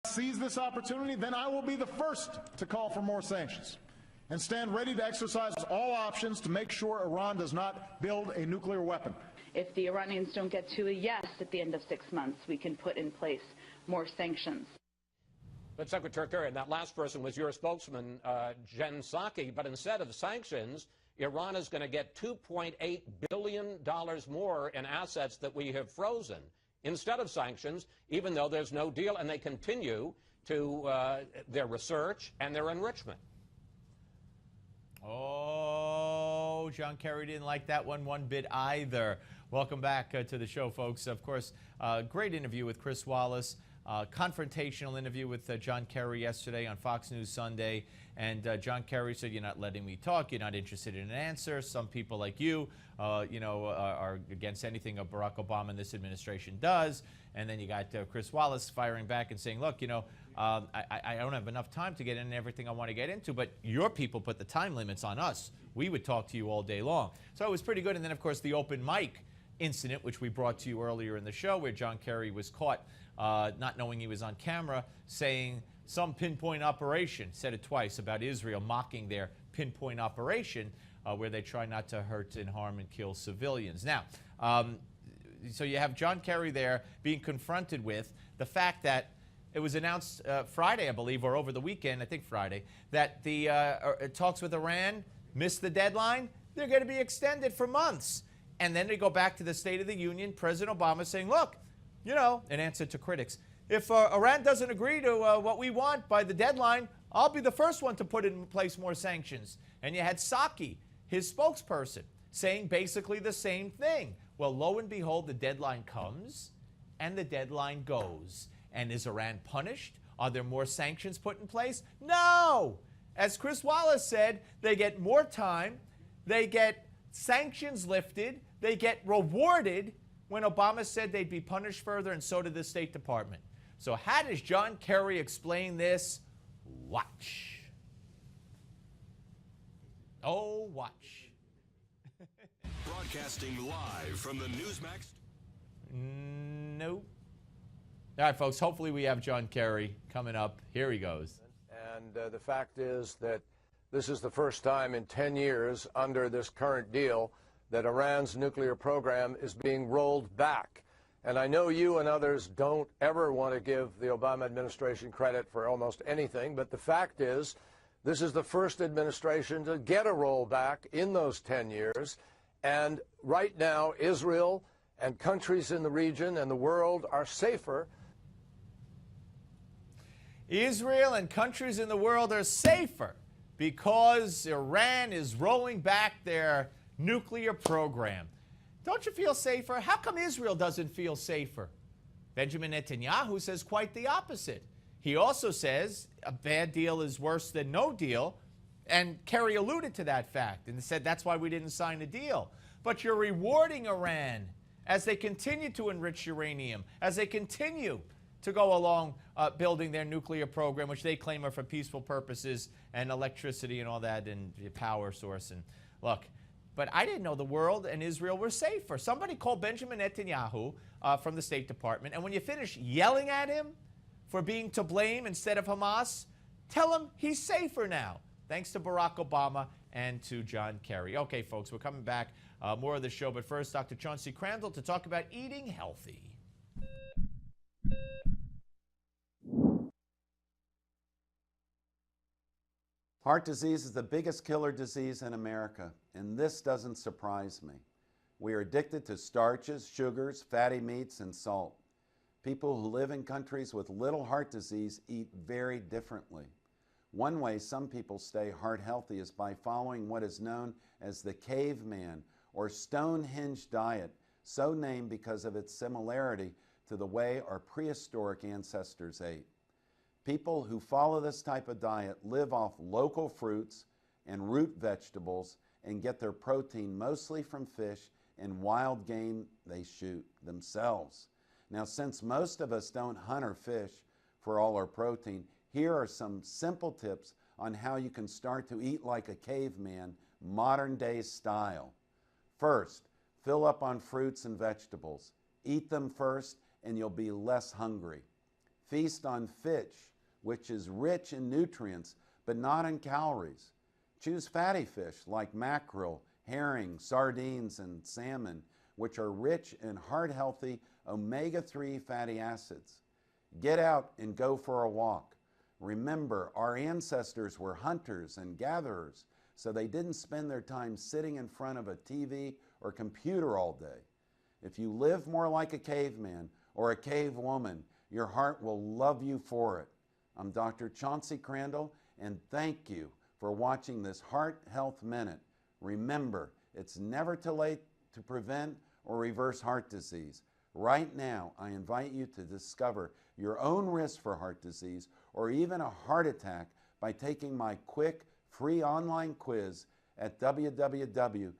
Seize this opportunity, then I will be the first to call for more sanctions and stand ready to exercise all options to make sure Iran does not build a nuclear weapon. If the Iranians don't get to a yes at the end of 6 months, we can put in place more sanctions. But Secretary Kerry, and that last person was your spokesman, Jen Psaki, but instead of sanctions, Iran is going to get $2.8 billion more in assets that we have frozen instead of sanctions, even though there's no deal, and they continue to their research and their enrichment. Oh, John Kerry didn't like that one bit either. Welcome back to the show, folks. Of course, great interview with Chris Wallace. Confrontational interview with John Kerry yesterday on Fox News Sunday. And John Kerry said, you're not letting me talk. You're not interested in an answer. Some people like you, are against anything Barack Obama and this administration does. And then you got Chris Wallace firing back and saying, look, I don't have enough time to get into everything I want to get into, but your people put the time limits on us. We would talk to you all day long. So it was pretty good. And then, of course, the open mic incident, which we brought to you earlier in the show, where John Kerry was caught not knowing he was on camera, saying some pinpoint operation, said it twice, about Israel mocking their pinpoint operation where they try not to hurt and harm and kill civilians. Now, so you have John Kerry there being confronted with the fact that it was announced Friday, I believe, or over the weekend, I think Friday, that the talks with Iran missed the deadline. They're going to be extended for months. And then they go back to the State of the Union, President Obama saying, look, in answer to critics, if Iran doesn't agree to what we want by the deadline, I'll be the first one to put in place more sanctions. And you had Psaki, his spokesperson, saying basically the same thing. Well, lo and behold, the deadline comes and the deadline goes. And is Iran punished? Are there more sanctions put in place? No! As Chris Wallace said, they get more time, they get sanctions lifted, they get rewarded, when Obama said they'd be punished further, and so did the State Department. So how does John Kerry explain this? Watch. Oh, watch. Broadcasting live from the Newsmax. Nope. All right, folks, hopefully we have John Kerry coming up. Here he goes. And the fact is that this is the first time in 10 years under this current deal that Iran's nuclear program is being rolled back. And I know you and others don't ever want to give the Obama administration credit for almost anything, but the fact is this is the first administration to get a rollback in those 10 years. And right now, Israel and countries in the region and the world are safer. Israel and countries in the world are safer because Iran is rolling back their nuclear program. Don't you feel safer? How come Israel doesn't feel safer? Benjamin Netanyahu says quite the opposite. He also says a bad deal is worse than no deal, and Kerry alluded to that fact and said that's why we didn't sign a deal. But you're rewarding Iran as they continue to enrich uranium, as they continue to go along building their nuclear program, which they claim are for peaceful purposes and electricity and all that and power source. And look, but I didn't know the world and Israel were safer. Somebody called Benjamin Netanyahu from the State Department, and when you finish yelling at him for being to blame instead of Hamas, tell him he's safer now, thanks to Barack Obama and to John Kerry. Okay, folks, we're coming back. More of the show, but first, Dr. Chauncey Crandall to talk about eating healthy. Heart disease is the biggest killer disease in America, and this doesn't surprise me. We are addicted to starches, sugars, fatty meats, and salt. People who live in countries with little heart disease eat very differently. One way some people stay heart healthy is by following what is known as the caveman or Stonehenge diet, so named because of its similarity to the way our prehistoric ancestors ate. People who follow this type of diet live off local fruits and root vegetables and get their protein mostly from fish and wild game they shoot themselves. Now, since most of us don't hunt or fish for all our protein, here are some simple tips on how you can start to eat like a caveman, modern day style. First, fill up on fruits and vegetables. Eat them first and you'll be less hungry. Feast on fish, which is rich in nutrients but not in calories. Choose fatty fish like mackerel, herring, sardines, and salmon, which are rich in heart-healthy omega-3 fatty acids. Get out and go for a walk. Remember, our ancestors were hunters and gatherers, so they didn't spend their time sitting in front of a TV or computer all day. If you live more like a caveman or a cave woman, your heart will love you for it. I'm Dr. Chauncey Crandall, and thank you for watching this Heart Health Minute. Remember, it's never too late to prevent or reverse heart disease. Right now, I invite you to discover your own risk for heart disease or even a heart attack by taking my quick, free online quiz at www.simplehearttest.com.